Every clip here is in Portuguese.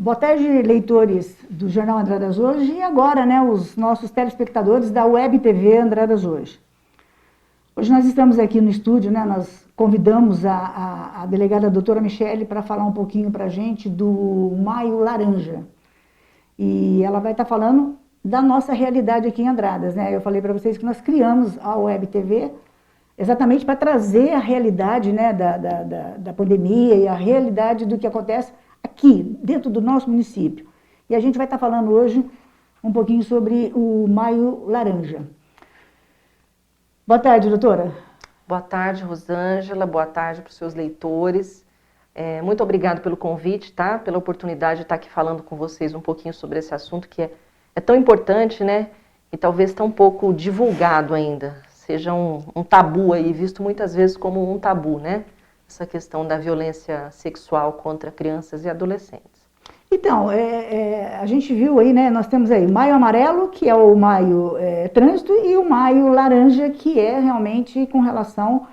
Boa tarde, leitores do Jornal Andradas Hoje e agora, né, os nossos telespectadores da Web TV Andradas Hoje. Hoje nós estamos aqui no estúdio, né, nós convidamos a delegada doutora Michele para falar um pouquinho para a gente do Maio Laranja. E ela vai estar falando da nossa realidade aqui em Andradas, né? Eu falei para vocês que nós criamos a Web TV exatamente para trazer a realidade, né, da pandemia e a realidade do que acontece aqui, dentro do nosso município. E a gente vai estar falando hoje um pouquinho sobre o Maio Laranja. Boa tarde, doutora. Boa tarde, Rosângela. Boa tarde para os seus leitores. Muito obrigada pelo convite, tá? Pela oportunidade de estar aqui falando com vocês um pouquinho sobre esse assunto que é tão importante, né? E talvez tão pouco divulgado ainda. Seja um tabu aí, visto muitas vezes como um tabu, né? Essa questão da violência sexual contra crianças e adolescentes. Então, a gente viu aí, né, nós temos aí o Maio Amarelo, que é o Maio Trânsito, e o Maio Laranja, que é realmente com relação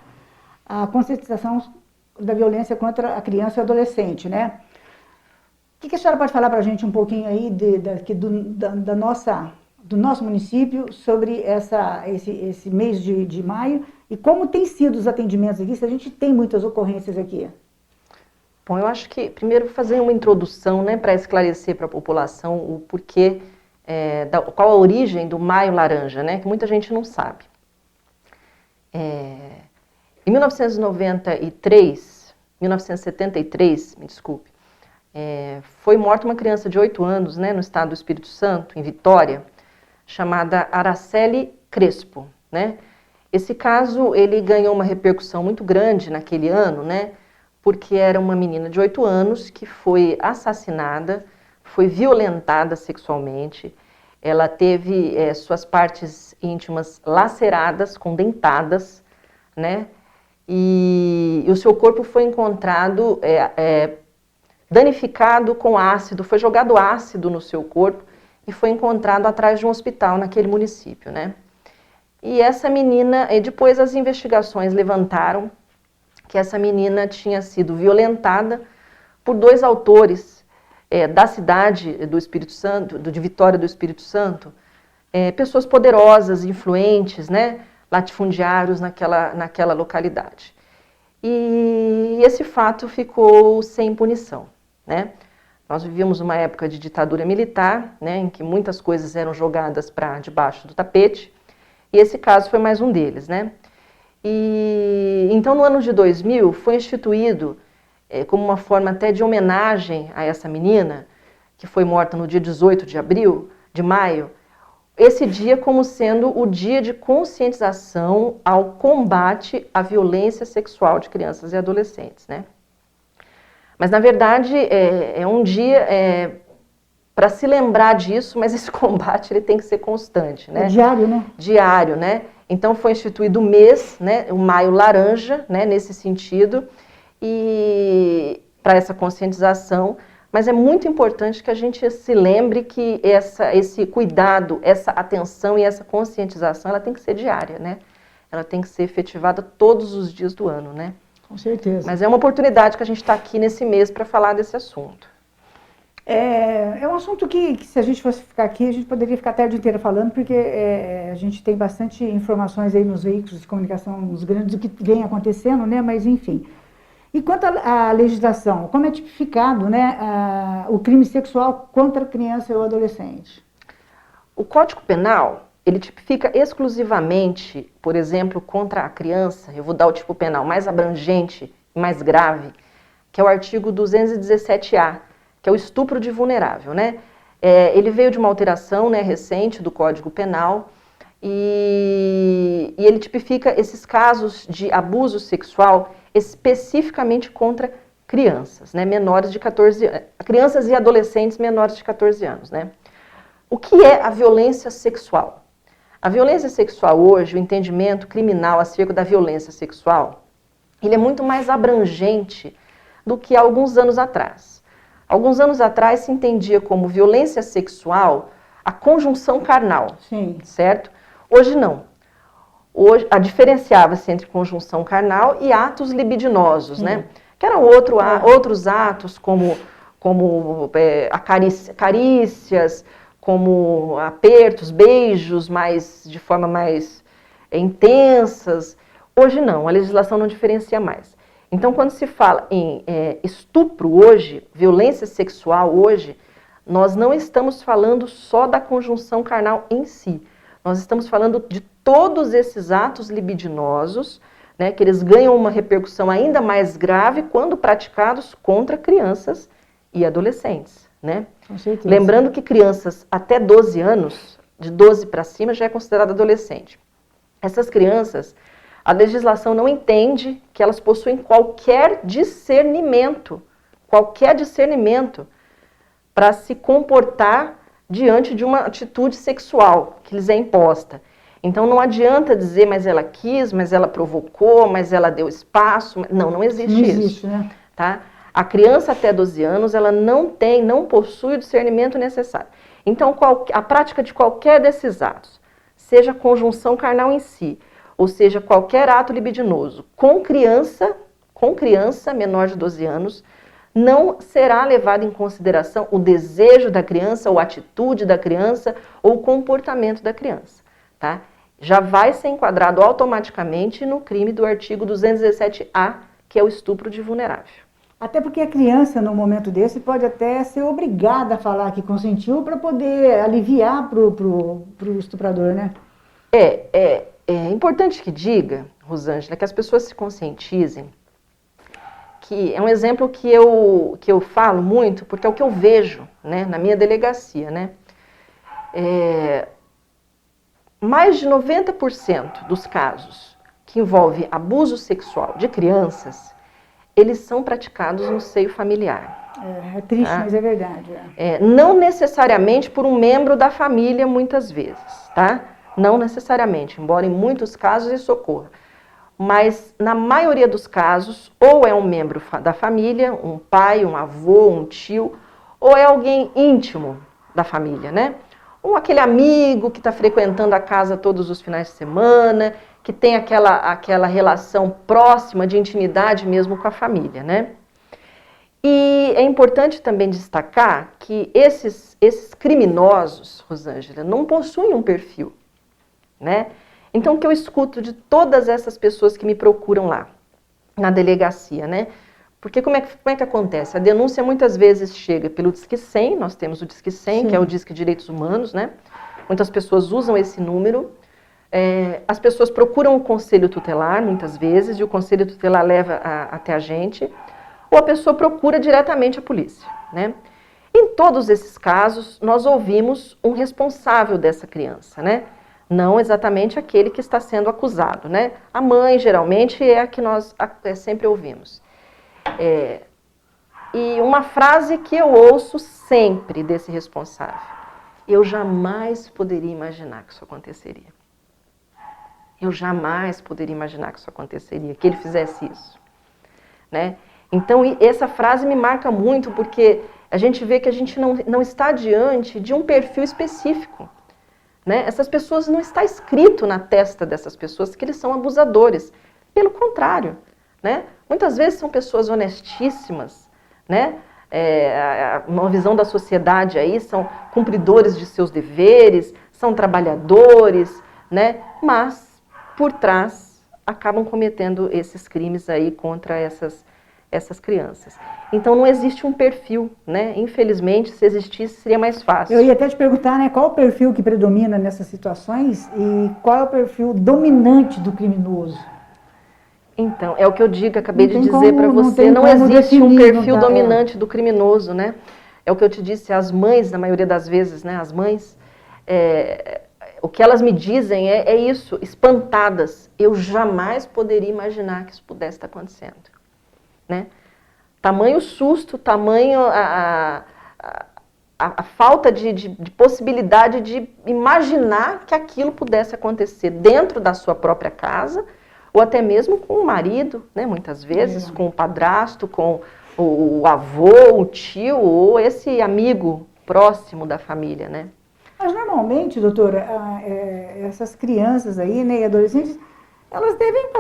à conscientização da violência contra a criança e o adolescente, né? O que a senhora pode falar para a gente um pouquinho aí do nosso município sobre esse mês de maio e como tem sido os atendimentos aqui, se a gente tem muitas ocorrências aqui? Bom, eu acho que primeiro fazer uma introdução, né, para esclarecer para a população o porquê, qual a origem do Maio Laranja, né, que muita gente não sabe. Em 1973, me desculpe, foi morta uma criança de 8 anos, né, no estado do Espírito Santo, em Vitória, chamada Araceli Crespo, né? Esse caso, ele ganhou uma repercussão muito grande naquele ano, né? Porque era uma menina de 8 anos que foi assassinada, foi violentada sexualmente, ela teve suas partes íntimas laceradas com dentadas, né? E o seu corpo foi encontrado danificado com ácido, foi jogado ácido no seu corpo e foi encontrado atrás de um hospital naquele município, né? E essa menina, depois as investigações levantaram que essa menina tinha sido violentada por 2 autores da cidade do Espírito Santo, de Vitória do Espírito Santo, pessoas poderosas, influentes, né, latifundiários naquela localidade. E esse fato ficou sem punição, né? Nós vivíamos uma época de ditadura militar, né, em que muitas coisas eram jogadas para debaixo do tapete, e esse caso foi mais um deles, né? E então, no ano de 2000, foi instituído, como uma forma até de homenagem a essa menina, que foi morta no dia 18 de maio, esse dia como sendo o dia de conscientização ao combate à violência sexual de crianças e adolescentes, né? Mas, na verdade, é um dia para se lembrar disso, mas esse combate ele tem que ser constante, né? Diário, né? Diário, né? Então foi instituído o mês, né, o Maio Laranja, né, nesse sentido, e para essa conscientização, mas é muito importante que a gente se lembre que esse cuidado, essa atenção e essa conscientização, ela tem que ser diária, né? Ela tem que ser efetivada todos os dias do ano, né? Com certeza. Mas é uma oportunidade que a gente está aqui nesse mês para falar desse assunto. É um assunto que se a gente fosse ficar aqui, a gente poderia ficar a tarde inteira falando, porque a gente tem bastante informações aí nos veículos de comunicação, nos grandes, do que vem acontecendo, né? Mas, enfim. E quanto à legislação, como é tipificado, né, o crime sexual contra a criança ou adolescente? O Código Penal, ele tipifica exclusivamente, por exemplo, contra a criança, eu vou dar o tipo penal mais abrangente, mais grave, que é o artigo 217-A, que é o estupro de vulnerável, né? Ele veio de uma alteração, né, recente do Código Penal e ele tipifica esses casos de abuso sexual especificamente contra crianças, né, menores de 14 anos, crianças e adolescentes menores de 14 anos, né? O que é a violência sexual? A violência sexual hoje, o entendimento criminal acerca da violência sexual, ele é muito mais abrangente do que há alguns anos atrás. Alguns anos atrás se entendia como violência sexual a conjunção carnal, Sim. Certo? Hoje não. Hoje diferenciava-se entre conjunção carnal e atos libidinosos, né? Que eram outros atos como como carícias, como apertos, beijos, de forma mais intensas. Hoje não, a legislação não diferencia mais. Então, quando se fala em estupro hoje, violência sexual hoje, nós não estamos falando só da conjunção carnal em si. Nós estamos falando de todos esses atos libidinosos, né, que eles ganham uma repercussão ainda mais grave quando praticados contra crianças e adolescentes, né? Com certeza. Lembrando que crianças até 12 anos, de 12 para cima, já é considerada adolescente. Essas crianças, a legislação não entende que elas possuem qualquer discernimento para se comportar diante de uma atitude sexual que lhes é imposta. Então não adianta dizer, mas ela quis, mas ela provocou, mas ela deu espaço. Não existe isso. Não existe, né? Tá? A criança até 12 anos, ela não possui o discernimento necessário. Então, a prática de qualquer desses atos, seja a conjunção carnal em si, ou seja, qualquer ato libidinoso, com criança menor de 12 anos, não será levado em consideração o desejo da criança, ou a atitude da criança, ou o comportamento da criança, tá? Já vai ser enquadrado automaticamente no crime do artigo 217-A, que é o estupro de vulnerável. Até porque a criança, num momento desse, pode até ser obrigada a falar que consentiu para poder aliviar pro estuprador, né? É importante que diga, Rosângela, que as pessoas se conscientizem, que é um exemplo que eu falo muito, porque é o que eu vejo, né, na minha delegacia, né? Mais de 90% dos casos que envolvem abuso sexual de crianças, eles são praticados no seio familiar. É triste, tá? Mas é verdade. Não necessariamente por um membro da família, muitas vezes, tá? Não necessariamente, embora em muitos casos isso ocorra. Mas, na maioria dos casos, ou é um membro da família, um pai, um avô, um tio, ou é alguém íntimo da família, né? Ou aquele amigo que está frequentando a casa todos os finais de semana, que tem aquela relação próxima de intimidade mesmo com a família, né? E é importante também destacar que esses criminosos, Rosângela, não possuem um perfil, né? Então, o que eu escuto de todas essas pessoas que me procuram lá, na delegacia, né? Porque como é que acontece? A denúncia muitas vezes chega pelo Disque 100, nós temos o Disque 100, sim, que é o Disque Direitos Humanos, né? Muitas pessoas usam esse número. As pessoas procuram o conselho tutelar, muitas vezes, e o conselho tutelar leva até a gente, ou a pessoa procura diretamente a polícia, né? Em todos esses casos, nós ouvimos um responsável dessa criança, né? Não exatamente aquele que está sendo acusado, né? A mãe, geralmente, é a que nós sempre ouvimos. E uma frase que eu ouço sempre desse responsável: eu jamais poderia imaginar que isso aconteceria. Eu jamais poderia imaginar que isso aconteceria, que ele fizesse isso, né? Então, essa frase me marca muito, porque a gente vê que a gente não está diante de um perfil específico, né? Essas pessoas, não está escrito na testa dessas pessoas que eles são abusadores. Pelo contrário, né? Muitas vezes são pessoas honestíssimas, né? Uma visão da sociedade aí, são cumpridores de seus deveres, são trabalhadores, né? Mas, por trás, acabam cometendo esses crimes aí contra essas crianças. Então, não existe um perfil, né? Infelizmente, se existisse, seria mais fácil. Eu ia até te perguntar, né, qual o perfil que predomina nessas situações e qual é o perfil dominante do criminoso? Então, é o que eu digo, acabei de dizer para você, não existe um perfil dominante do criminoso, né? É o que eu te disse, as mães, na maioria das vezes, né, as mães, o que elas me dizem é isso, espantadas. Eu jamais poderia imaginar que isso pudesse estar acontecendo, né? Tamanho susto, tamanho a falta de possibilidade de imaginar que aquilo pudesse acontecer dentro da sua própria casa, ou até mesmo com o marido, né, muitas vezes, com o padrasto, com o avô, o tio, ou esse amigo próximo da família, né? Mas normalmente, doutora, essas crianças aí, né, e adolescentes, elas devem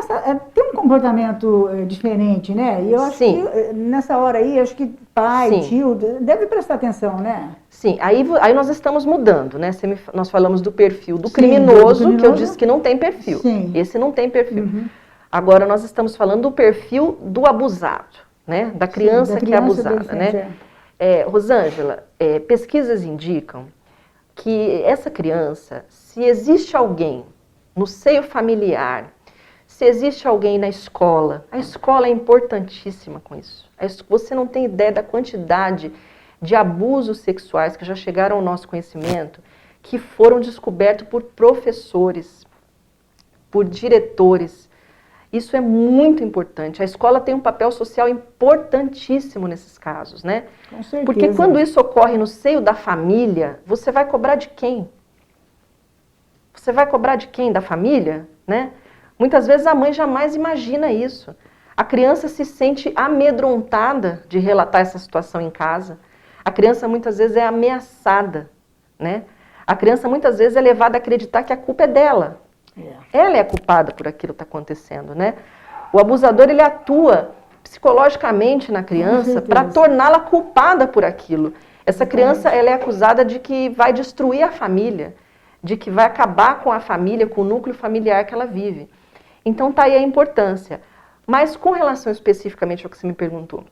ter um comportamento diferente, né? E eu acho Sim. que nessa hora aí, acho que pai, Sim. tio, deve prestar atenção, né? Sim, aí nós estamos mudando, né? Nós falamos do perfil do Sim, criminoso, que eu disse que não tem perfil. Sim. Esse não tem perfil. Uhum. Agora nós estamos falando do perfil do abusado, né? Da criança, que é abusada, né? Rosângela, pesquisas indicam que essa criança, se existe alguém no seio familiar, se existe alguém na escola, a escola é importantíssima com isso. Você não tem ideia da quantidade de abusos sexuais que já chegaram ao nosso conhecimento, que foram descobertos por professores, por diretores. Isso é muito importante. A escola tem um papel social importantíssimo nesses casos, né? Com certeza. Porque quando isso ocorre no seio da família, você vai cobrar de quem? Você vai cobrar de quem? Da família, né? Muitas vezes a mãe jamais imagina isso. A criança se sente amedrontada de relatar essa situação em casa. A criança muitas vezes é ameaçada, né? A criança muitas vezes é levada a acreditar que a culpa é dela. Ela é a culpada por aquilo que está acontecendo, né? O abusador, ele atua psicologicamente na criança para torná-la culpada por aquilo. Essa criança, ela é acusada de que vai destruir a família, de que vai acabar com a família, com o núcleo familiar que ela vive. Então tá aí a importância. Mas com relação especificamente ao que você me perguntou,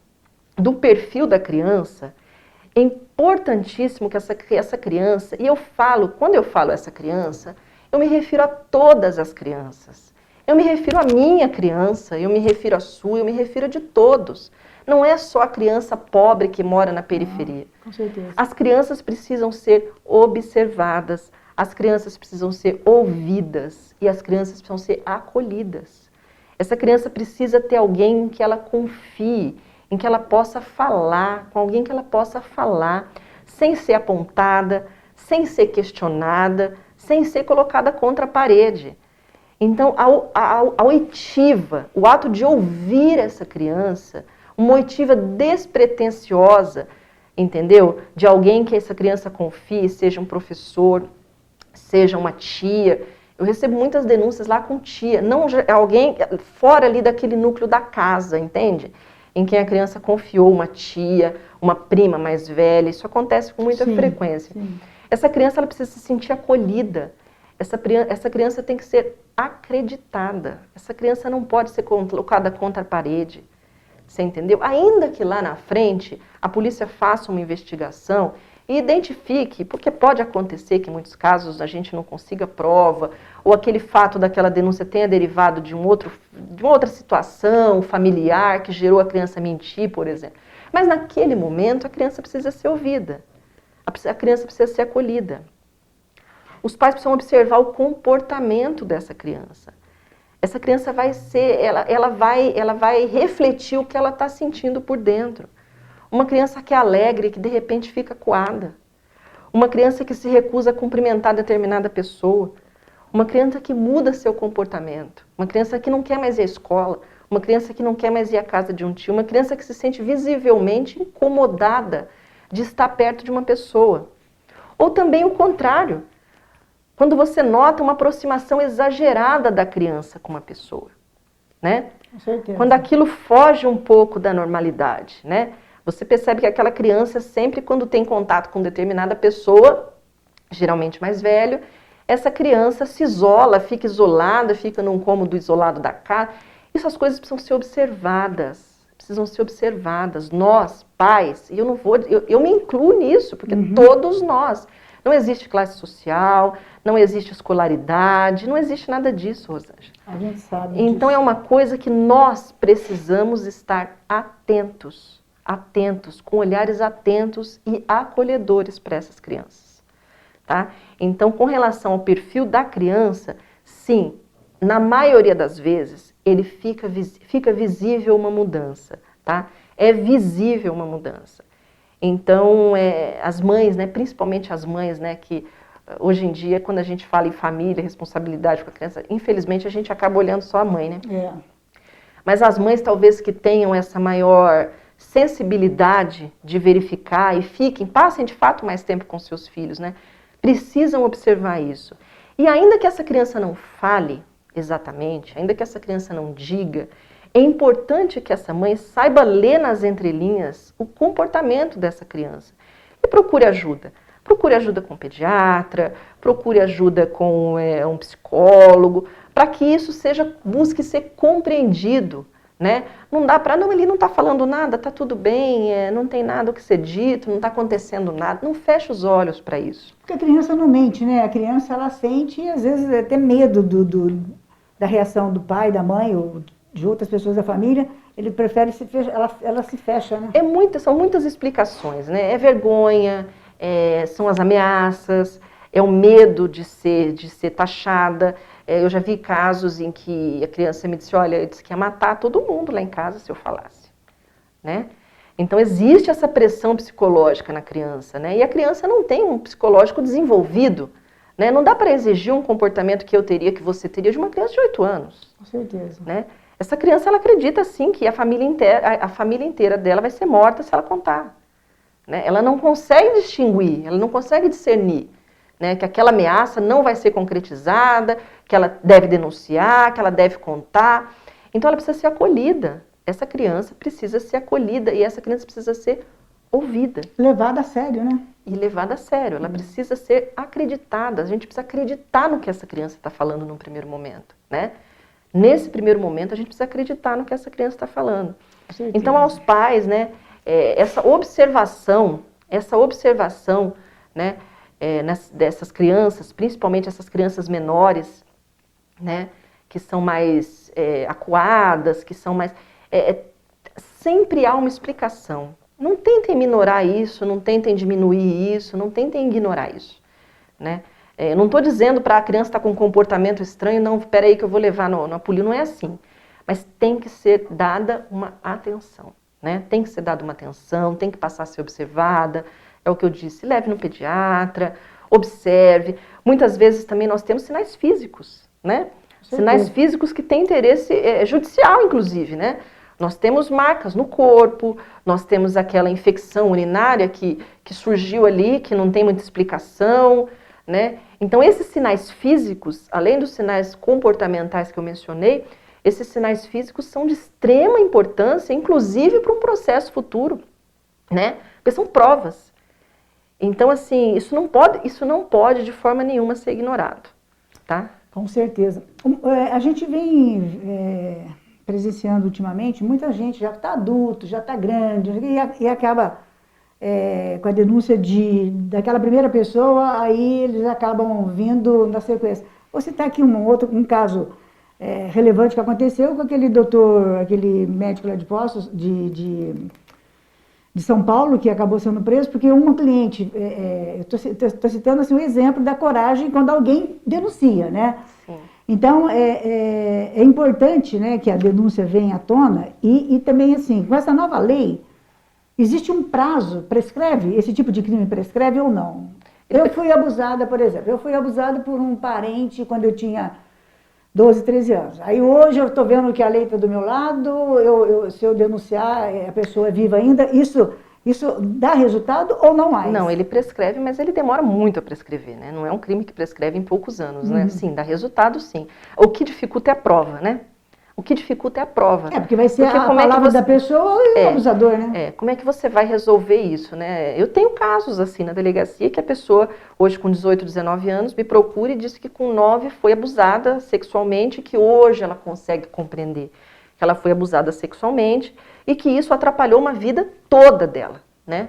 do perfil da criança, é importantíssimo que essa criança, e quando eu falo essa criança, eu me refiro a todas as crianças. Eu me refiro à minha criança, eu me refiro à sua, eu me refiro a de todos. Não é só a criança pobre que mora na periferia. Com certeza. As crianças precisam ser observadas, as crianças precisam ser ouvidas e as crianças precisam ser acolhidas. Essa criança precisa ter alguém em que ela confie, em que ela possa falar, com alguém que ela possa falar, sem ser apontada, sem ser questionada, sem ser colocada contra a parede. Então, a oitiva, o ato de ouvir essa criança, uma oitiva despretensiosa, entendeu? De alguém que essa criança confie, seja um professor, seja uma tia. Eu recebo muitas denúncias lá com tia, não alguém fora ali daquele núcleo da casa, entende? Em quem a criança confiou uma tia, uma prima mais velha. Isso acontece com muita frequência. Sim. Essa criança, ela precisa se sentir acolhida. Essa criança tem que ser acreditada. Essa criança não pode ser colocada contra a parede. Você entendeu? Ainda que lá na frente a polícia faça uma investigação e identifique, porque pode acontecer que em muitos casos a gente não consiga prova, ou aquele fato daquela denúncia tenha derivado de uma outra situação familiar que gerou a criança mentir, por exemplo. Mas naquele momento a criança precisa ser ouvida. A criança precisa ser acolhida. Os pais precisam observar o comportamento dessa criança. Essa criança vai ser, ela vai refletir o que ela está sentindo por dentro. Uma criança que é alegre, que de repente fica acuada. Uma criança que se recusa a cumprimentar determinada pessoa. Uma criança que muda seu comportamento. Uma criança que não quer mais ir à escola. Uma criança que não quer mais ir à casa de um tio. Uma criança que se sente visivelmente incomodada de estar perto de uma pessoa. Ou também o contrário. Quando você nota uma aproximação exagerada da criança com uma pessoa, né? Com certeza. Quando aquilo foge um pouco da normalidade, né? Você percebe que aquela criança, sempre quando tem contato com determinada pessoa, geralmente mais velho, essa criança se isola, fica isolada, fica num cômodo isolado da casa. Essas coisas precisam ser observadas. Nós, pais, e eu me incluo nisso, porque todos nós. Não existe classe social, não existe escolaridade, não existe nada disso, Rosângela. A gente sabe Então disso. é uma coisa que nós precisamos estar atentos, com olhares atentos e acolhedores para essas crianças. Tá? Então, com relação ao perfil da criança, sim, na maioria das vezes, ele fica visível uma mudança. Tá? É visível uma mudança. Então, as mães, né, principalmente as mães, né, que hoje em dia, quando a gente fala em família, responsabilidade com a criança, infelizmente a gente acaba olhando só a mãe, né? Mas as mães talvez que tenham essa maior sensibilidade de verificar e passem de fato mais tempo com seus filhos, né? Precisam observar isso. E ainda que essa criança não fale, exatamente, ainda que essa criança não diga, é importante que essa mãe saiba ler nas entrelinhas o comportamento dessa criança e procure ajuda. Procure ajuda com um pediatra, procure ajuda com um psicólogo, para que isso busque ser compreendido, né? Não dá para, não, ele não está falando nada, está tudo bem, não tem nada o que ser dito, não está acontecendo nada. Não feche os olhos para isso. Porque a criança não mente, né? A criança, ela sente, às vezes, até medo da reação do pai, da mãe, ou de outras pessoas da família. Ele prefere se fechar, ela se fecha, né? São muitas explicações, né? É vergonha, são as ameaças, é o medo de ser taxada. Eu já vi casos em que a criança me disse, olha, eu disse que ia matar todo mundo lá em casa se eu falasse, né? Então existe essa pressão psicológica na criança, né? E a criança não tem um psicológico desenvolvido, né? Não dá para exigir um comportamento que eu teria, que você teria de uma criança de 8 anos. Com certeza. Né? Essa criança, ela acredita sim que a família inteira dela vai ser morta se ela contar. Né? Ela não consegue distinguir, ela não consegue discernir, né? Que aquela ameaça não vai ser concretizada, que ela deve denunciar, que ela deve contar. Então ela precisa ser acolhida. Essa criança precisa ser acolhida e essa criança precisa ser ouvida. Levada a sério, né? E levada a sério. Ela precisa ser acreditada. A gente precisa acreditar no que essa criança está falando num primeiro momento, né? Nesse primeiro momento, a gente precisa acreditar no que essa criança está falando. Então, aos pais, né, essa observação, né, dessas crianças, principalmente essas crianças menores, né, que são mais acuadas, que são mais... sempre há uma explicação. Não tentem minorar isso, não tentem diminuir isso, não tentem ignorar isso, né? Não estou dizendo para a criança estar com um comportamento estranho, não, espera aí que eu vou levar no apoio, não é assim. Mas tem que ser dada uma atenção, né? Tem que ser dada uma atenção, tem que passar a ser observada, é o que eu disse, leve no pediatra, observe. Muitas vezes também nós temos sinais físicos, né? Sinais físicos que têm interesse judicial, inclusive, né? Nós temos marcas no corpo, nós temos aquela infecção urinária que surgiu ali, que não tem muita explicação, né? Então, esses sinais físicos, além dos sinais comportamentais que eu mencionei, esses sinais físicos são de extrema importância, inclusive para um processo futuro, né? Porque são provas. Então, assim, isso não pode de forma nenhuma ser ignorado, tá? Com certeza. A gente vem presenciando ultimamente, muita gente já está adulto, já está grande, e acaba com a denúncia daquela primeira pessoa, aí eles acabam vindo na sequência. Vou citar aqui um caso relevante que aconteceu com aquele médico lá de Poços, de São Paulo, que acabou sendo preso, porque uma cliente, estou citando assim, um exemplo da coragem quando alguém denuncia, né? Sim. Então, é importante, né, que a denúncia venha à tona e também, assim, com essa nova lei, existe um prazo, prescreve, esse tipo de crime prescreve ou não? Eu fui abusada, por exemplo, por um parente quando eu tinha 12, 13 anos. Aí hoje eu estou vendo que a lei está do meu lado, se eu denunciar, a pessoa é viva ainda, isso dá resultado ou não mais? Não, ele prescreve, mas ele demora muito a prescrever, né? Não é um crime que prescreve em poucos anos, né? Sim, dá resultado, sim. O que dificulta é a prova, né? O que dificulta é a prova. Porque vai ser a palavra da pessoa e o abusador, né? Como é que você vai resolver isso, né? Eu tenho casos assim na delegacia que a pessoa, hoje com 18, 19 anos, me procura e diz que com 9 foi abusada sexualmente, que hoje ela consegue compreender que ela foi abusada sexualmente e que isso atrapalhou uma vida toda dela, né?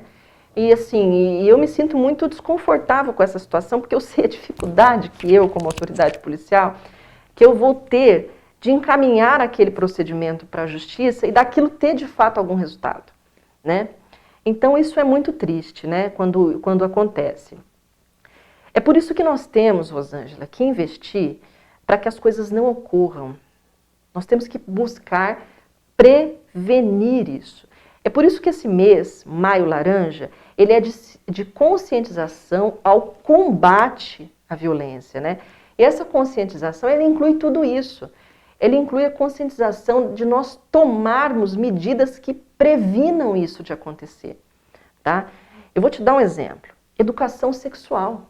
E assim, eu me sinto muito desconfortável com essa situação, porque eu sei a dificuldade que eu, como autoridade policial, que eu vou ter de encaminhar aquele procedimento para a justiça e daquilo ter de fato algum resultado, né? Então isso é muito triste, né, quando acontece. É por isso que nós temos, Rosângela, que investir para que as coisas não ocorram. Nós temos que buscar prevenir isso. É por isso que esse mês, Maio Laranja, ele é de conscientização ao combate à violência, né? E essa conscientização, ela inclui tudo isso. Ele inclui a conscientização de nós tomarmos medidas que previnam isso de acontecer, tá? Eu vou te dar um exemplo. Educação sexual.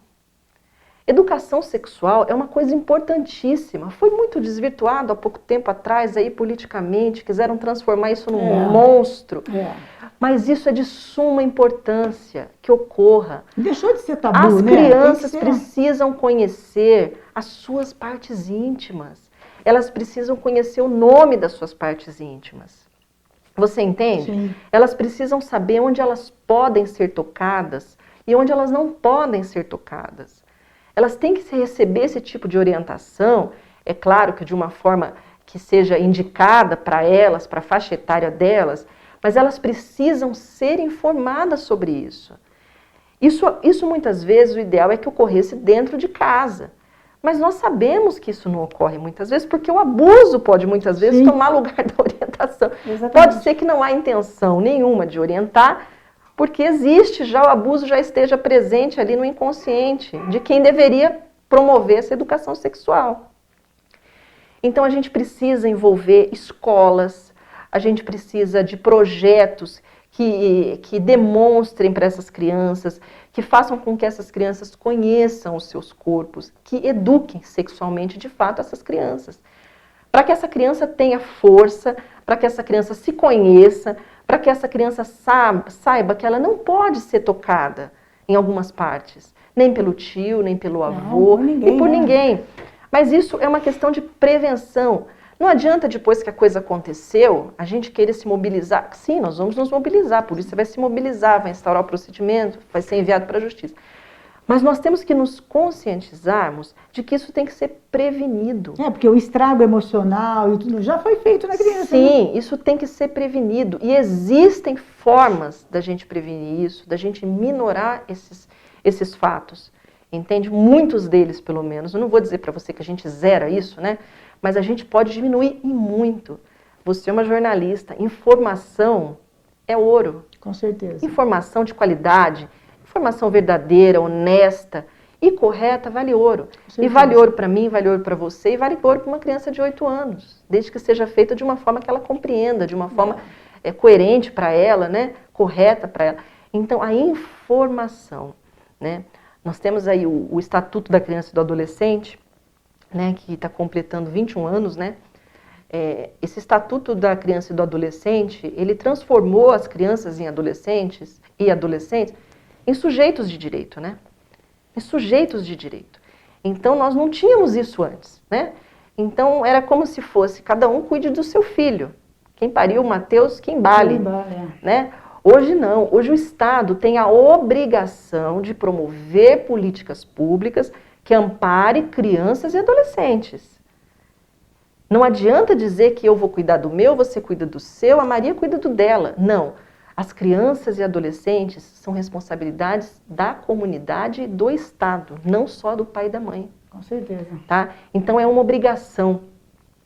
Educação sexual é uma coisa importantíssima. Foi muito desvirtuado há pouco tempo atrás aí politicamente, quiseram transformar isso num monstro. Mas isso é de suma importância que ocorra. Deixou de ser tabu, As né? crianças precisam conhecer as suas partes íntimas. Elas precisam conhecer o nome das suas partes íntimas. Você entende? Sim. Elas precisam saber onde elas podem ser tocadas e onde elas não podem ser tocadas. Elas têm que receber esse tipo de orientação, é claro que de uma forma que seja indicada para elas, para a faixa etária delas, mas elas precisam ser informadas sobre isso. Isso muitas vezes o ideal é que ocorresse dentro de casa. Mas nós sabemos que isso não ocorre muitas vezes, porque o abuso pode muitas vezes tomar lugar da orientação. Exatamente. Pode ser que não há intenção nenhuma de orientar, porque existe já, o abuso já esteja presente ali no inconsciente de quem deveria promover essa educação sexual. Então a gente precisa envolver escolas, a gente precisa de projetos que demonstrem para essas crianças, que façam com que essas crianças conheçam os seus corpos, que eduquem sexualmente de fato essas crianças. Para que essa criança tenha força, para que essa criança se conheça, para que essa criança saiba que ela não pode ser tocada em algumas partes, nem pelo tio, nem pelo avô, e por ninguém. Mas isso é uma questão de prevenção. Não adianta depois que a coisa aconteceu, a gente querer se mobilizar. Sim, nós vamos nos mobilizar, a polícia vai se mobilizar, vai instaurar o procedimento, vai ser enviado para a justiça. Mas nós temos que nos conscientizarmos de que isso tem que ser prevenido. Porque o estrago emocional e tudo já foi feito na criança. Sim, né? Isso tem que ser prevenido. E existem formas da gente prevenir isso, da gente minorar esses fatos. Entende? Muitos deles, pelo menos. Eu não vou dizer para você que a gente zera isso, né? Mas a gente pode diminuir e muito. Você é uma jornalista, informação é ouro. Com certeza. Informação de qualidade, informação verdadeira, honesta e correta vale ouro. E vale ouro para mim, vale ouro para você e vale ouro para uma criança de 8 anos. Desde que seja feita de uma forma que ela compreenda, de uma forma coerente para ela, né? Correta para ela. Então, a informação, né? Nós temos aí o Estatuto da Criança e do Adolescente, né, que está completando 21 anos, né? Esse Estatuto da Criança e do Adolescente, ele transformou as crianças e adolescentes em sujeitos de direito, né? Em sujeitos de direito. Então, nós não tínhamos isso antes, né? Então, era como se fosse, cada um cuide do seu filho. Quem pariu o Mateus, quem embale, né? Hoje não. Hoje o Estado tem a obrigação de promover políticas públicas que ampare crianças e adolescentes. Não adianta dizer que eu vou cuidar do meu, você cuida do seu, a Maria cuida do dela. Não. As crianças e adolescentes são responsabilidades da comunidade e do Estado, não só do pai e da mãe. Com certeza. Tá? Então é uma obrigação,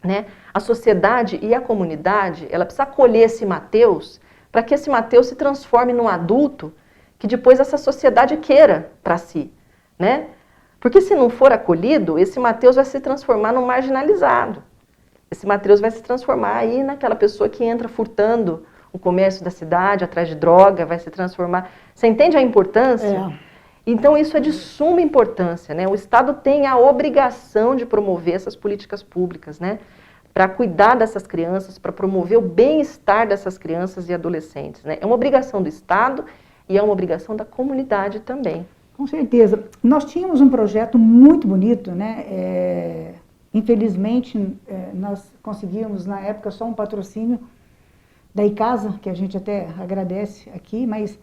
né? A sociedade e a comunidade, ela precisa acolher esse Mateus para que esse Mateus se transforme num adulto que depois essa sociedade queira para si, né? Porque se não for acolhido, esse Mateus vai se transformar num marginalizado. Esse Mateus vai se transformar aí naquela pessoa que entra furtando o comércio da cidade, atrás de droga, vai se transformar... Você entende a importância? Então isso é de suma importância, né? O Estado tem a obrigação de promover essas políticas públicas, né? Para cuidar dessas crianças, para promover o bem-estar dessas crianças e adolescentes, né? É uma obrigação do Estado e é uma obrigação da comunidade também. Com certeza. Nós tínhamos um projeto muito bonito, né? Infelizmente, nós conseguimos, na época, só um patrocínio da ICASA, que a gente até agradece aqui, mas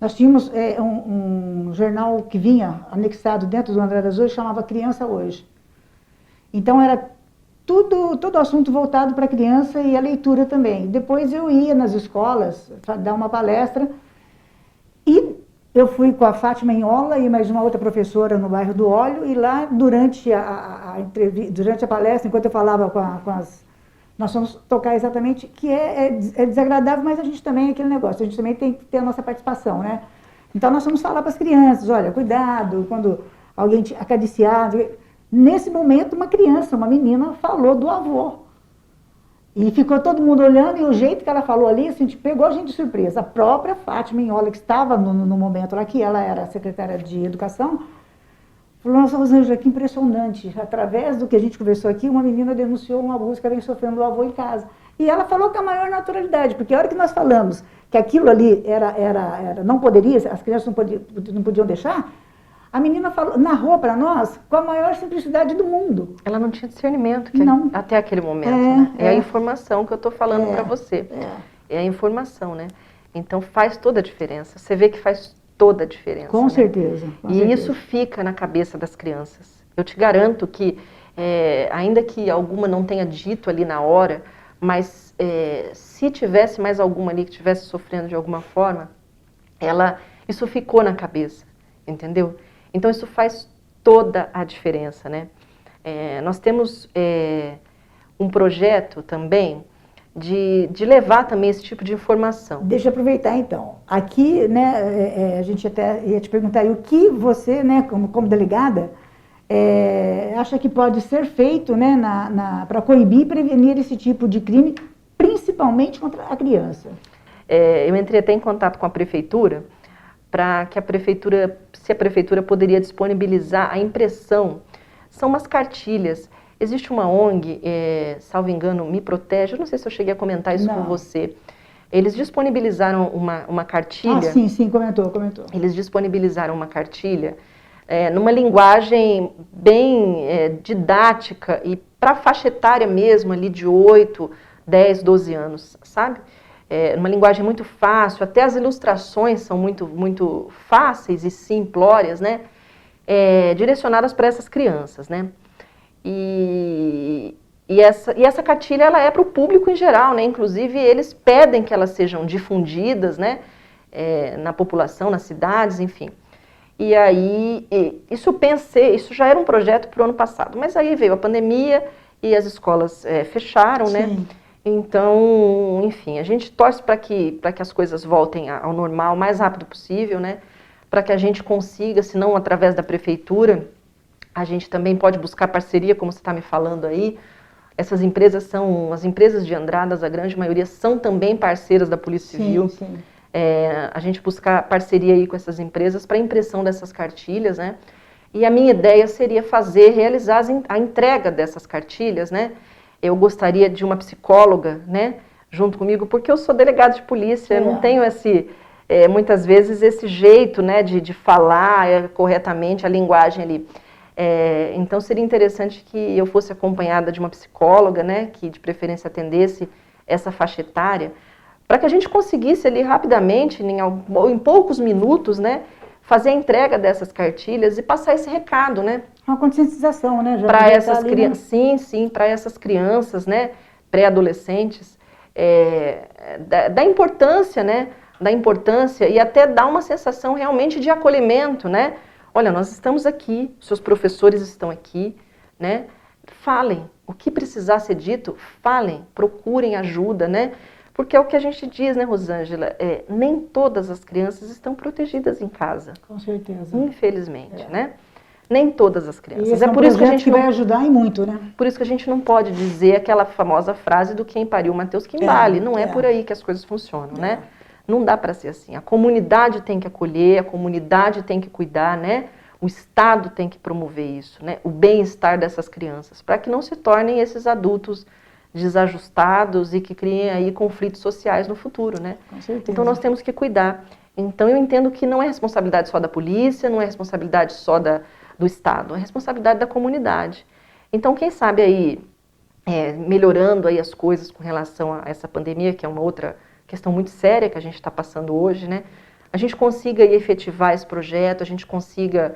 nós tínhamos um jornal que vinha anexado dentro do André das Hoje, chamava Criança Hoje. Então, era todo assunto voltado para a criança e a leitura também. Depois eu ia nas escolas dar uma palestra e eu fui com a Fátima Enhola e mais uma outra professora no bairro do Óleo, e lá durante a palestra, enquanto eu falava com as... Nós fomos tocar exatamente, que é desagradável, mas a gente também é aquele negócio, a gente também tem que ter a nossa participação, né? Então nós fomos falar para as crianças, olha, cuidado, quando alguém te acariciar... Nesse momento, uma criança, uma menina, falou do avô. E ficou todo mundo olhando, e o jeito que ela falou ali, assim, pegou a gente de surpresa. A própria Fátima Enhola, que estava no momento lá, que ela era secretária de Educação, Falou, nossa, Rosângela, que impressionante. Através do que a gente conversou aqui, uma menina denunciou um abuso que ela vem sofrendo do avô em casa. E ela falou com a maior naturalidade, porque a hora que nós falamos que aquilo ali não poderia, as crianças não podiam deixar, a menina narrou para nós com a maior simplicidade do mundo. Ela não tinha discernimento até aquele momento, né? É a informação que eu estou falando para você. É a informação, né? Então faz toda a diferença. Você vê que faz toda a diferença. Com certeza. Isso fica na cabeça das crianças. Eu te garanto que, ainda que alguma não tenha dito ali na hora, mas se tivesse mais alguma ali que estivesse sofrendo de alguma forma, isso ficou na cabeça, entendeu? Então isso faz toda a diferença, né? Nós temos um projeto também de levar também esse tipo de informação. Deixa eu aproveitar então. Aqui, né, a gente até ia te perguntar aí, o que você, né, como delegada, acha que pode ser feito, né, para coibir e prevenir esse tipo de crime, principalmente contra a criança? Eu entrei até em contato com a prefeitura para que se a prefeitura poderia disponibilizar a impressão. São umas cartilhas. Existe uma ONG, salvo engano, Me Protege, eu não sei se eu cheguei a comentar isso com você. Eles disponibilizaram uma cartilha. Ah, sim, comentou. Eles disponibilizaram uma cartilha numa linguagem bem didática e para a faixa etária mesmo, ali de 8, 10, 12 anos, sabe? Uma linguagem muito fácil, até as ilustrações são muito, muito fáceis e simplórias, né? Direcionadas para essas crianças, né? E essa cartilha ela é para o público em geral, né? Inclusive eles pedem que elas sejam difundidas, né? Na população, nas cidades, enfim. E aí, isso já era um projeto para o ano passado, mas aí veio a pandemia e as escolas fecharam, né? Sim. Então, enfim, a gente torce para que as coisas voltem ao normal o mais rápido possível, né? Para que a gente consiga, se não através da prefeitura, a gente também pode buscar parceria, como você está me falando aí. Essas empresas as empresas de Andradas, a grande maioria, são também parceiras da Polícia Civil. Sim. A gente buscar parceria aí com essas empresas para impressão dessas cartilhas, né? E a minha ideia seria realizar a entrega dessas cartilhas, né? Eu gostaria de uma psicóloga, né, junto comigo, porque eu sou delegada de polícia, eu não tenho muitas vezes esse jeito, né, de falar corretamente a linguagem ali. Então seria interessante que eu fosse acompanhada de uma psicóloga, né, que de preferência atendesse essa faixa etária, para que a gente conseguisse ali rapidamente, em poucos minutos, né, fazer a entrega dessas cartilhas e passar esse recado, né? Uma conscientização, né? Para essas crianças, sim, para essas crianças, né, pré-adolescentes, da importância, né, e até dar uma sensação realmente de acolhimento, né? Olha, nós estamos aqui, seus professores estão aqui, né? Falem, o que precisar ser dito, falem, procurem ajuda, né? Porque é o que a gente diz, né, Rosângela? Nem todas as crianças estão protegidas em casa. Com certeza. Infelizmente, né? Nem todas as crianças. E esse por isso que a gente vai ajudar e muito, né? Por isso que a gente não pode dizer aquela famosa frase do quem pariu Mateus que embale. Não é por aí que as coisas funcionam, né? Não dá para ser assim. A comunidade tem que acolher, a comunidade tem que cuidar, né? O Estado tem que promover isso, né? O bem-estar dessas crianças, para que não se tornem esses adultos desajustados e que criem aí conflitos sociais no futuro, né? Com certeza. Então nós temos que cuidar. Então eu entendo que não é responsabilidade só da polícia, não é responsabilidade só do Estado, é responsabilidade da comunidade. Então quem sabe aí, melhorando aí as coisas com relação a essa pandemia, que é uma outra questão muito séria que a gente está passando hoje, né? A gente consiga aí efetivar esse projeto, a gente consiga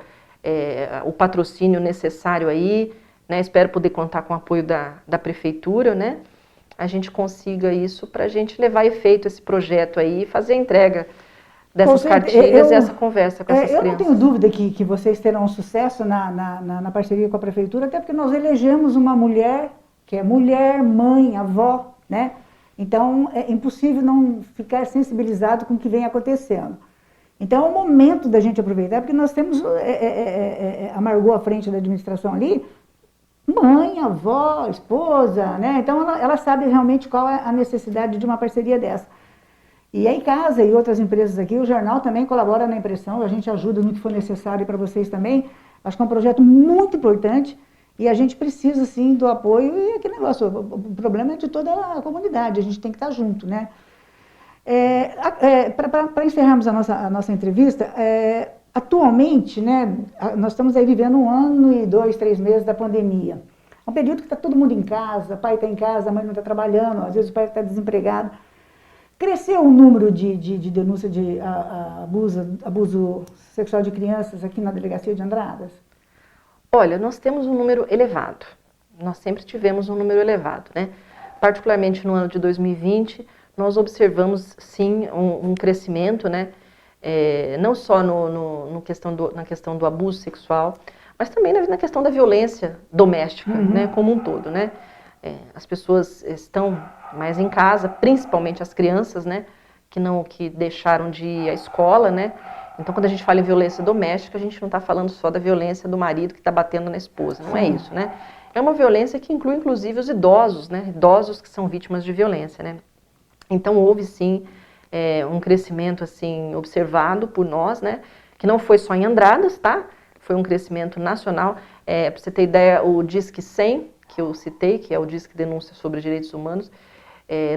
o patrocínio necessário aí, né? Espero poder contar com o apoio da prefeitura, né? A gente consiga isso para a gente levar a efeito esse projeto aí e fazer a entrega dessas cartilhas e essa conversa com essas crianças. Eu não tenho dúvida que vocês terão sucesso na parceria com a prefeitura, até porque nós elegemos uma mulher, que é mulher, mãe, avó, né? Então é impossível não ficar sensibilizado com o que vem acontecendo. Então é o momento da gente aproveitar, porque nós temos a Margot à frente da administração ali, mãe, avó, esposa, né? Então ela sabe realmente qual é a necessidade de uma parceria dessa. E a Icasa e outras empresas aqui, o jornal também colabora na impressão, a gente ajuda no que for necessário para vocês também, Acho que é um projeto muito importante e a gente precisa, sim, do apoio e aquele negócio, o problema é de toda a comunidade, a gente tem que estar junto, né? Para encerrarmos a nossa entrevista, atualmente, né, nós estamos aí vivendo 1 ano e 2, 3 meses da pandemia. É um período que está todo mundo em casa, o pai está em casa, a mãe não está trabalhando, às vezes o pai está desempregado. Cresceu o número de denúncia de abuso sexual de crianças aqui na delegacia de Andradas? Olha, nós temos um número elevado. Nós sempre tivemos um número elevado, né? Particularmente no ano de 2020, nós observamos, sim, um crescimento, né? Não só na questão do abuso sexual, mas também na questão da violência doméstica, né? Como um todo, né? As pessoas estão mais em casa, principalmente as crianças, né? Que deixaram de ir à escola, né? Então, quando a gente fala em violência doméstica, a gente não está falando só da violência do marido que está batendo na esposa, não é isso, né? É uma violência que inclui, inclusive, os idosos, né? Idosos que são vítimas de violência, né? Então, houve, sim, um crescimento, assim, observado por nós, né? Que não foi só em Andradas, tá? Foi um crescimento nacional. Para você ter ideia, o Disque 100, que eu citei, que é o Disque Denúncia sobre Direitos Humanos,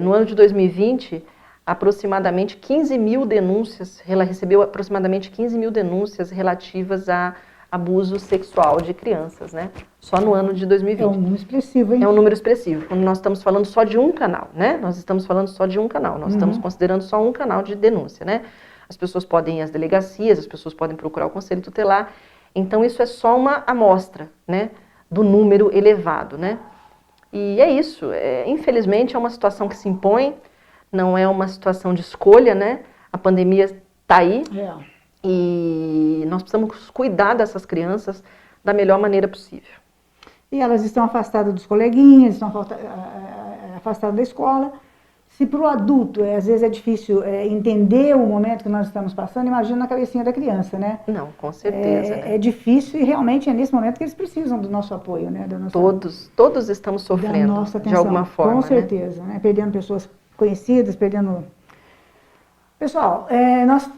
no ano de 2020, aproximadamente 15 mil denúncias, ela recebeu aproximadamente 15 mil denúncias relativas a abuso sexual de crianças, né? Só no ano de 2020. É um número expressivo, hein? É um número expressivo, quando nós estamos falando só de um canal, né? Nós estamos falando só de um canal, nós estamos considerando só um canal de denúncia, né? As pessoas podem ir às delegacias, as pessoas podem procurar o Conselho Tutelar, então isso é só uma amostra, né? Do número elevado, né? E é isso, infelizmente é uma situação que se impõe, não é uma situação de escolha, né? A pandemia está aí e nós precisamos cuidar dessas crianças da melhor maneira possível. E elas estão afastadas dos coleguinhas, estão afastadas da escola. Se para o adulto, às vezes é difícil entender o momento que nós estamos passando, imagina na cabecinha da criança, né? Não, com certeza. É difícil e realmente é nesse momento que eles precisam do nosso apoio, né? Todos estamos sofrendo, da nossa atenção, de alguma forma. Com certeza, né? Perdendo pessoas conhecidas, perdendo... Pessoal, nós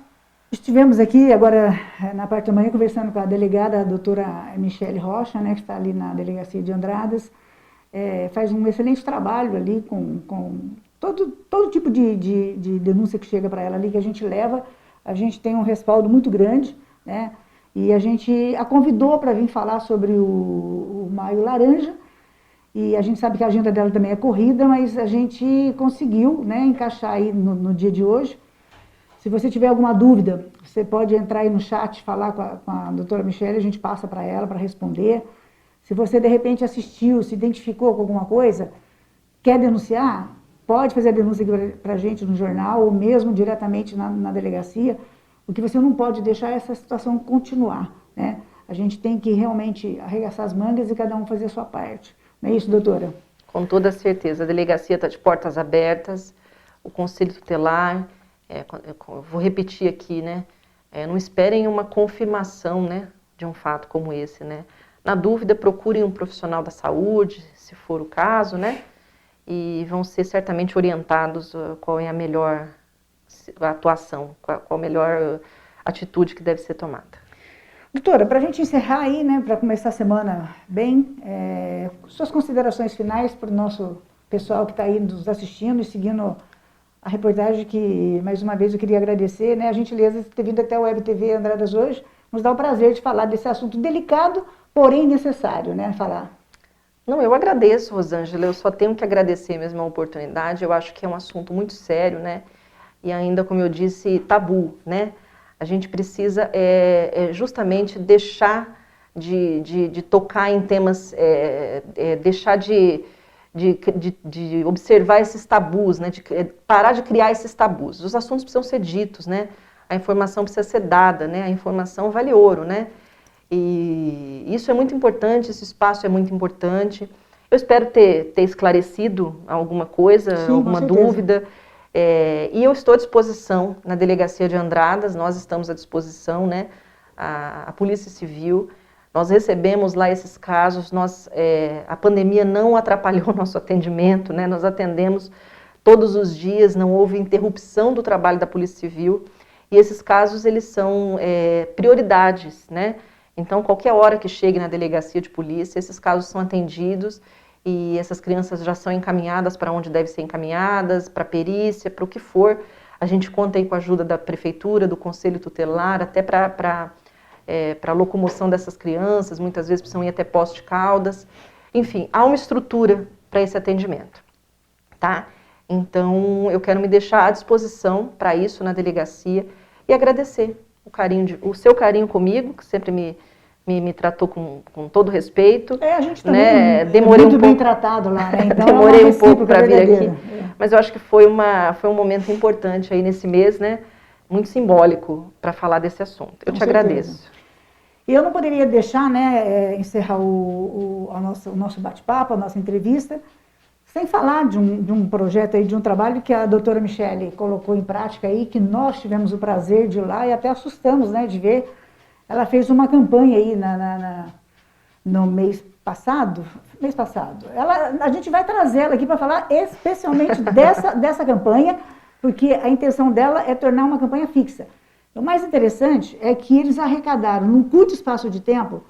estivemos aqui agora na parte da manhã conversando com a delegada, a doutora Michele Rocha, né? Que está ali na delegacia de Andradas. Faz um excelente trabalho ali com todo tipo de denúncia que chega para ela ali, que a gente leva, a gente tem um respaldo muito grande, né? E a gente a convidou para vir falar sobre o Maio Laranja, e a gente sabe que a agenda dela também é corrida, mas a gente conseguiu, né, encaixar aí no dia de hoje. Se você tiver alguma dúvida, você pode entrar aí no chat, falar com a doutora Michele, a gente passa para ela para responder. Se você de repente assistiu, se identificou com alguma coisa, quer denunciar, pode fazer a denúncia para a gente no jornal ou mesmo diretamente na delegacia. O que você não pode deixar é essa situação continuar, né? A gente tem que realmente arregaçar as mangas e cada um fazer a sua parte. Não é isso, doutora? Com toda certeza. A delegacia está de portas abertas, o Conselho Tutelar, eu vou repetir aqui, né? Não esperem uma confirmação, né, de um fato como esse, né? Na dúvida, procurem um profissional da saúde, se for o caso, né? E vão ser certamente orientados qual é a melhor atuação, qual a melhor atitude que deve ser tomada. Doutora, para a gente encerrar aí, né, para começar a semana bem, suas considerações finais para o nosso pessoal que está aí nos assistindo e seguindo a reportagem, que mais uma vez eu queria agradecer, né, a gentileza de ter vindo até o Web TV Andradas hoje, nos dá o prazer de falar desse assunto delicado, porém necessário, né, falar. Não, eu agradeço, Rosângela, eu só tenho que agradecer mesmo a oportunidade, eu acho que é um assunto muito sério, né, e ainda, como eu disse, tabu, né, a gente precisa justamente deixar de tocar em temas, deixar de observar esses tabus, né, de parar de criar esses tabus. Os assuntos precisam ser ditos, né, a informação precisa ser dada, né, a informação vale ouro, né, e isso é muito importante, esse espaço é muito importante. Eu espero ter esclarecido alguma coisa, sim, alguma dúvida. E eu estou à disposição na Delegacia de Andradas, nós estamos à disposição, né, a Polícia Civil, nós recebemos lá esses casos, a pandemia não atrapalhou o nosso atendimento, né, nós atendemos todos os dias, não houve interrupção do trabalho da Polícia Civil, e esses casos, eles são prioridades, né, Então, qualquer hora que chegue na delegacia de polícia, esses casos são atendidos e essas crianças já são encaminhadas para onde devem ser encaminhadas, para perícia, para o que for. A gente conta aí com a ajuda da prefeitura, do conselho tutelar, até para a locomoção dessas crianças, muitas vezes precisam ir até Poços de Caldas. Enfim, há uma estrutura para esse atendimento, tá? Então, eu quero me deixar à disposição para isso na delegacia e agradecer o seu carinho comigo, que sempre me tratou com todo respeito. A gente também demorei muito um bem pouco, tratado lá, né? Então, demorei um pouco para vir aqui, É. mas eu acho que foi um momento importante aí nesse mês, né? Muito simbólico para falar desse assunto. Eu Com te certeza. agradeço. E eu não poderia deixar, né, encerrar o nosso bate-papo, a nossa entrevista, sem falar de um projeto aí, de um trabalho que a doutora Michele colocou em prática aí, que nós tivemos o prazer de ir lá e até assustamos, né, de ver. Ela fez uma campanha aí no mês passado. A gente vai trazer ela aqui para falar especialmente dessa campanha, porque a intenção dela é tornar uma campanha fixa. O mais interessante é que eles arrecadaram, num curto espaço de tempo,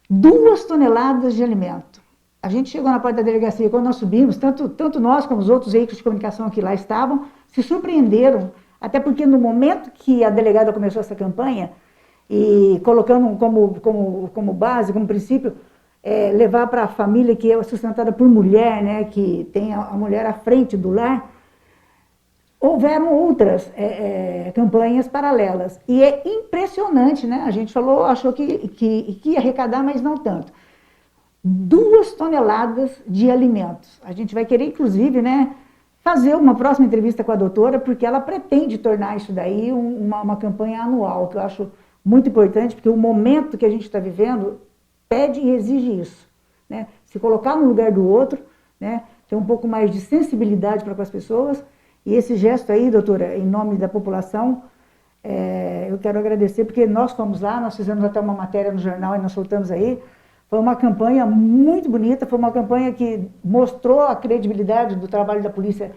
2 toneladas de alimento. A gente chegou na porta da delegacia, quando nós subimos, tanto nós como os outros veículos de comunicação que lá estavam, se surpreenderam, até porque no momento que a delegada começou essa campanha, e colocando como base, como princípio, levar para a família que é sustentada por mulher, né, que tem a mulher à frente do lar, houveram outras campanhas paralelas. E é impressionante, né? A gente achou que ia arrecadar, mas não tanto. 2 toneladas de alimentos. A gente vai querer, inclusive, né, fazer uma próxima entrevista com a doutora, porque ela pretende tornar isso daí uma campanha anual, que eu acho muito importante, porque o momento que a gente está vivendo pede e exige isso, né? Se colocar no lugar do outro, né, ter um pouco mais de sensibilidade para com as pessoas. E esse gesto aí, doutora, em nome da população, eu quero agradecer, porque nós fomos lá, nós fizemos até uma matéria no jornal e nós soltamos aí. Foi uma campanha muito bonita, foi uma campanha que mostrou a credibilidade do trabalho da Polícia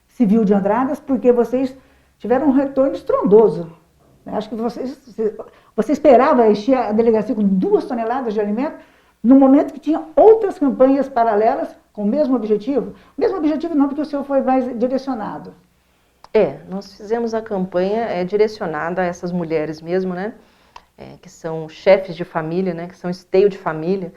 Civil de Andradas, porque vocês tiveram um retorno estrondoso. Acho que você esperava encher a delegacia com 2 toneladas de alimento, no momento que tinha outras campanhas paralelas com o mesmo objetivo. O mesmo objetivo não, porque o senhor foi mais direcionado. Nós fizemos a campanha direcionada a essas mulheres mesmo, né? Que são chefes de família, né? Que são esteio de família.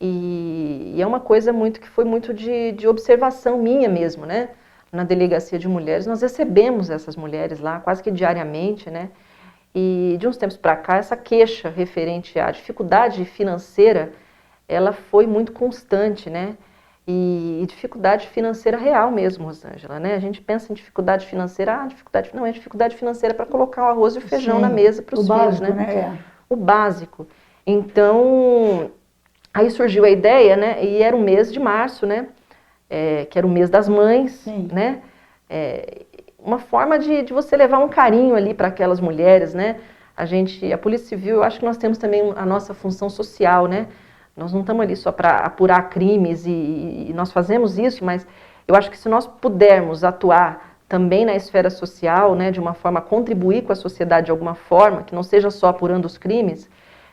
E é uma coisa que foi muito de observação minha mesmo, né? Na delegacia de mulheres, nós recebemos essas mulheres lá quase que diariamente, né? E de uns tempos para cá, essa queixa referente à dificuldade financeira, ela foi muito constante, né? E dificuldade financeira real mesmo, Rosângela, né? A gente pensa em dificuldade financeira, dificuldade financeira para colocar o arroz e o feijão na mesa para os filhos, né? O básico. Então, aí surgiu a ideia, né? E era o mês de março, né? Que era o mês das mães, sim, né? Uma forma de você levar um carinho ali para aquelas mulheres, né? A Polícia Civil, eu acho que nós temos também a nossa função social, né? Nós não estamos ali só para apurar crimes e nós fazemos isso, mas eu acho que se nós pudermos atuar também na esfera social, né, de uma forma a contribuir com a sociedade de alguma forma, que não seja só apurando os crimes,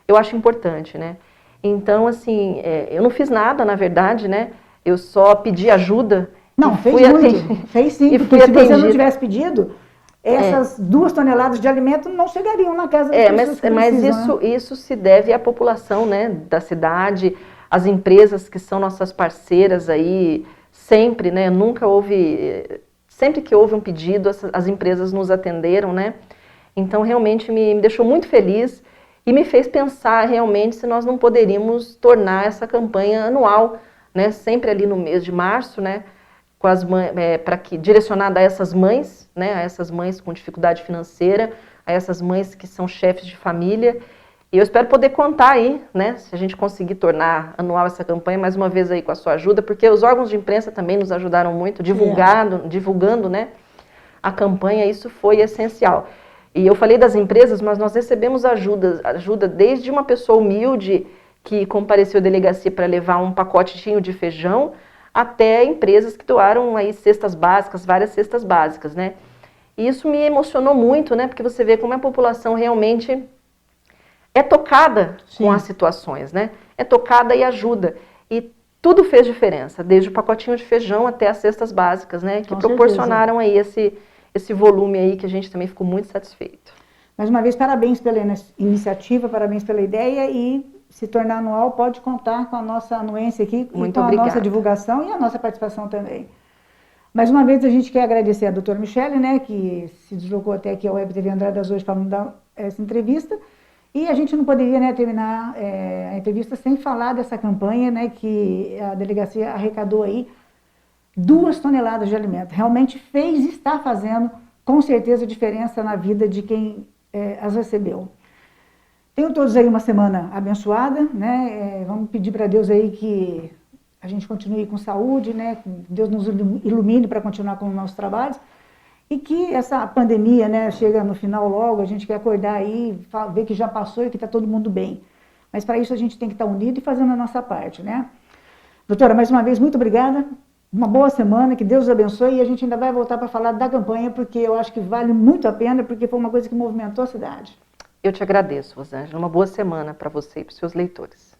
eu acho importante, né? Então, assim, eu não fiz nada, na verdade, né? Eu só pedi ajuda. Não, fez muito. Fez sim, porque se você não tivesse pedido, essas 2 toneladas de alimento não chegariam na casa das pessoas que precisam, mas isso se deve à população, né, da cidade, às empresas que são nossas parceiras aí, sempre, né, sempre que houve um pedido, as empresas nos atenderam, né, então realmente me deixou muito feliz e me fez pensar realmente se nós não poderíamos tornar essa campanha anual, né, sempre ali no mês de março, né, direcionada a essas mães, né, a essas mães com dificuldade financeira, a essas mães que são chefes de família. E eu espero poder contar aí, né, se a gente conseguir tornar anual essa campanha, mais uma vez aí com a sua ajuda, porque os órgãos de imprensa também nos ajudaram muito, divulgando, né, a campanha, isso foi essencial. E eu falei das empresas, mas nós recebemos ajuda desde uma pessoa humilde que compareceu à delegacia para levar um pacotinho de feijão, até empresas que doaram aí cestas básicas, várias cestas básicas, né? E isso me emocionou muito, né? Porque você vê como a população realmente é tocada Sim. com as situações, né? É tocada e ajuda. E tudo fez diferença, desde o pacotinho de feijão até as cestas básicas, né? Que Com proporcionaram aí esse volume aí que a gente também ficou muito satisfeito. Mais uma vez, parabéns pela iniciativa, parabéns pela ideia e se tornar anual pode contar com a nossa anuência aqui e Muito com a obrigada. nossa divulgação e a nossa participação também. Mais uma vez, a gente quer agradecer a doutora Michele, né, que se deslocou até aqui ao Web TV Andradas hoje para nos dar essa entrevista. E a gente não poderia, né, terminar a entrevista sem falar dessa campanha, né, que a delegacia arrecadou aí 2 toneladas de alimento. Realmente fez e está fazendo, com certeza, diferença na vida de quem as recebeu. Tenham todos aí uma semana abençoada, né? Vamos pedir para Deus aí que a gente continue com saúde, né? Que Deus nos ilumine para continuar com os nossos trabalhos e que essa pandemia, né, chega no final logo, a gente quer acordar aí, ver que já passou e que está todo mundo bem. Mas para isso a gente tem que estar unido e fazendo a nossa parte, né? Doutora, mais uma vez, muito obrigada. Uma boa semana, que Deus abençoe e a gente ainda vai voltar para falar da campanha, porque eu acho que vale muito a pena, porque foi uma coisa que movimentou a cidade. Eu te agradeço, Rosângela. Uma boa semana para você e para os seus leitores.